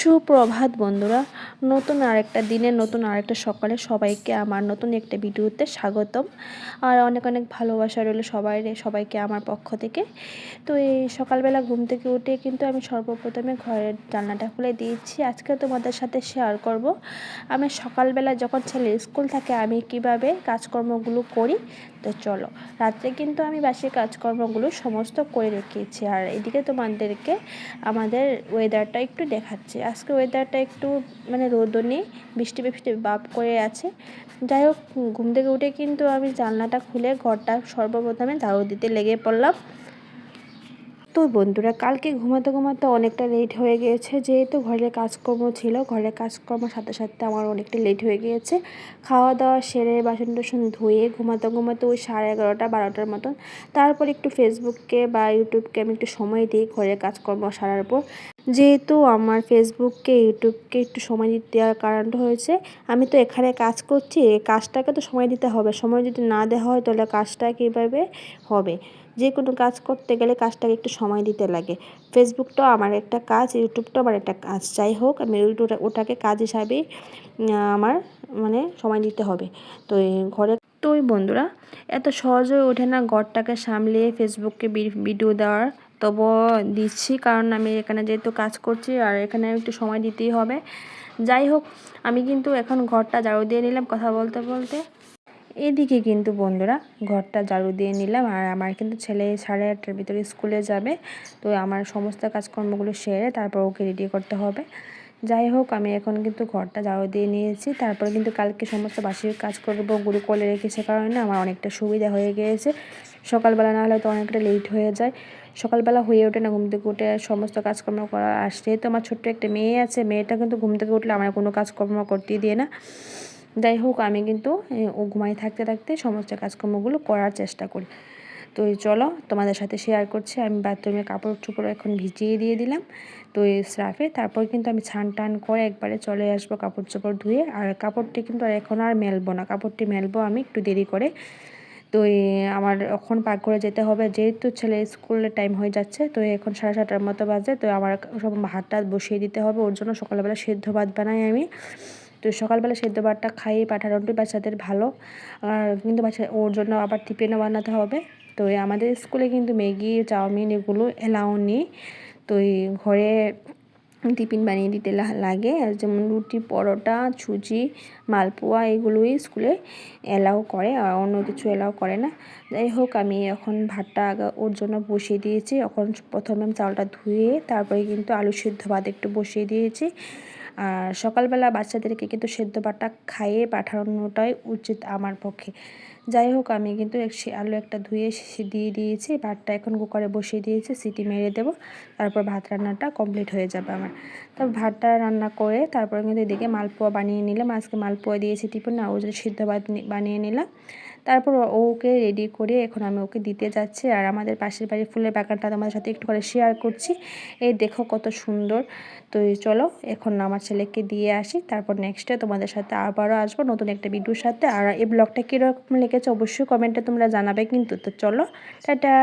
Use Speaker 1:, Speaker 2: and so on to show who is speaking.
Speaker 1: সুপ্রভাত বন্ধুরা, নতুন আরেকটা দিনে নতুন আরেকটা সকালে সবাইকে আমার নতুন একটা ভিডিওতে স্বাগতম। আর অনেক অনেক ভালোবাসা রইল সবাইকে আমার পক্ষ থেকে। তো এই সকালবেলা ঘুম থেকে উঠে কিন্তু আমি সর্বপ্রথমে ঘরের জানলাটা খুলে দিয়েছি। আজকে তোমাদের সাথে শেয়ার করব আমি সকালবেলা যখন ছেলে স্কুল থাকে আমি কিভাবে কাজকর্মগুলো করি। তো চলো, রাত্রে কিন্তু আমি বাসি কাজকর্মগুলো সমস্ত করে রেখেছি। আর এদিকে তোমাদেরকে আমাদের ওয়েদারটা একটু দেখাচ্ছি। আজকে ওয়েদারটা একটু রোদও নেই, বৃষ্টি বৃষ্টি ভাব করে আছে। যাই হোক, ঘুম থেকে উঠে কিন্তু আমি জানলাটা খুলে ঘরটা সর্বপ্রথমে ঝাড়ু দিতে লেগে পড়লাম। তো বন্ধুরা, কালকে ঘুমাতে ঘুমাতে অনেকটা লেট হয়ে গিয়েছে, যেহেতু ঘরের কাজকর্ম ছিল। ঘরের কাজকর্মের সাথে সাথে আমার অনেকটা লেট হয়ে গিয়েছে। খাওয়া দাওয়া সেরে বাসন টাসন ধুয়ে ঘুমাতে ঘুমাতে ওই 11:30 12টার মতন। তারপর একটু ফেসবুককে বা ইউটিউবকে আমি একটু সময় দিই ঘরের কাজকর্ম সারার পর। যেহেতু আমার ফেসবুককে ইউটিউবকে একটু সময় দিতে দেওয়ার কারণটা হয়েছে, আমি তো এখানে কাজ করছি, এই কাজটাকে তো সময় দিতে হবে। সময় যদি না দেওয়া হয় তাহলে কাজটা কীভাবে হবে? যে কোনো কাজ করতে গেলে কাজটাকে একটু সময় দিতে লাগে। ফেসবুকটাও আমার একটা কাজ, ইউটিউবটাও আমার একটা কাজ। যাই হোক, আমি ওটাকে কাজ হিসাবেই আমার সময় দিতে হবে। তো এই ঘরে তো ওই বন্ধুরা, এত সহজে ওঠে না ঘরটাকে সামলিয়ে ফেসবুককে ভিডিও দেওয়ার। তবুও দিচ্ছি, কারণ আমি এখানে যেহেতু কাজ করছি আর এখানে একটু সময় দিতেই হবে। যাই হোক, আমি কিন্তু এখন ঘরটা ঝাড়ু দিয়ে নিলাম কথা বলতে বলতে। এদিকে কিন্তু বন্ধুরা, ঘরটা ঝাড়ু দিয়ে নিলাম আর আমার কিন্তু ছেলে 8:30টার ভিতরে স্কুলে যাবে। তো আমার সমস্ত কাজকর্মগুলো সেরে তারপর ওকে রেডি করতে হবে। যাই হোক, আমি এখন কিন্তু ঘরটা ঝাড়ু দিয়ে নিয়েছি। তারপরে কিন্তু কালকে সমস্ত বাসির কাজকর্মগুলো করে রেখেছে কারণে আমার অনেকটা সুবিধা হয়ে গিয়েছে। সকালবেলা না হলে তো অনেকটা লেট হয়ে যায়, সকালবেলা হয়ে ওঠে না ঘুম থেকে উঠে সমস্ত কাজকর্ম করা। আর যেহেতু আমার ছোট্ট একটা মেয়ে আছে, মেয়েটা কিন্তু ঘুম থেকে উঠলে আমার কোনো কাজকর্ম করতেই দিয়ে না। যাই হোক, আমি কিন্তু ও ঘুমাই থাকতে থাকতে সমস্ত কাজকর্মগুলো করার চেষ্টা করি। তো চলো, তোমাদের সাথে শেয়ার করছি। আমি বাথরুমে কাপড় চোপড় এখন ভিজিয়ে দিয়ে দিলাম তো এই স্রাফে। তারপর কিন্তু আমি ছান টান করে একবারে চলে আসবো কাপড় চোপড় ধুয়ে। আর কাপড়টি কিন্তু এখন আর মেলবো না, কাপড়টি মেলবো আমি একটু দেরি করে। তো আমার এখন পাকঘরে যেতে হবে, যেহেতু ছেলে স্কুলের টাইম হয়ে যাচ্ছে। তো এখন 7:30টার মতো বাজে। তো আমার সব ভাতটা বসিয়ে দিতে হবে, ওর জন্য সকালবেলা সেদ্ধ ভাত বানাই আমি। তো সকালবেলা সেদ্ধ ভাতটা খাইয়ে পাঠানোটি বাচ্চাদের ভালো। আর কিন্তু ওর জন্য আবার টিফিনও বানাতে হবে। তো আমাদের স্কুলে কিন্তু ম্যাগি চাউমিন এগুলো এলাও নেই। তো ঘরে টিফিন বানিয়ে দিতে লাগে। আর যেমন রুটি পরোটা সুজি মালপোয়া এগুলোই স্কুলে এলাও করে, আর অন্য কিছু এলাও করে না। যাই হোক, আমি এখন ভাতটা ওর জন্য বসিয়ে দিয়েছি। এখন প্রথমে আমি চালটা ধুয়ে তারপরে কিন্তু আলু সিদ্ধ ভাত একটু বসিয়ে দিয়েছি। আর সকালবেলা বাচ্চাদেরকে কিন্তু সেদ্ধ ভাতটা খাইয়ে পাঠানোটাই উচিত আমার পক্ষে। যাই হোক, আমি কিন্তু আলু একটা ধুয়ে দিয়ে দিয়েছি। ভাতটা এখন কুকারে বসিয়ে দিয়েছি, সিটি মেরে দেবো। তারপর ভাত রান্নাটা কমপ্লিট হয়ে যাবে আমার। তারপর ভাতটা রান্না করে তারপরে কিন্তু এদিকে মালপোয়া বানিয়ে নিলাম। আজকে মালপোয়া দিয়েছি টিফিন, না ও যদি সিদ্ধ ভাত বানিয়ে নিলাম। তারপর ওকে রেডি করে এখন আমি ওকে দিতে যাচ্ছি। আর আমাদের পাশের বাড়ির ফুলের বাগানটা তোমাদের সাথে একটু করে শেয়ার করছি। এই দেখো কত সুন্দর। তো চলো, এখন আমার ছেলেকে দিয়ে আসি, তারপর নেক্সটে তোমাদের সাথে আবারও আসবো নতুন একটা ভিডিওর সাথে। আর এই ব্লগটা কীরকম লেগেছে অবশ্যই কমেন্টে তোমরা জানাবে কিন্তু। তো চলো, টাটা।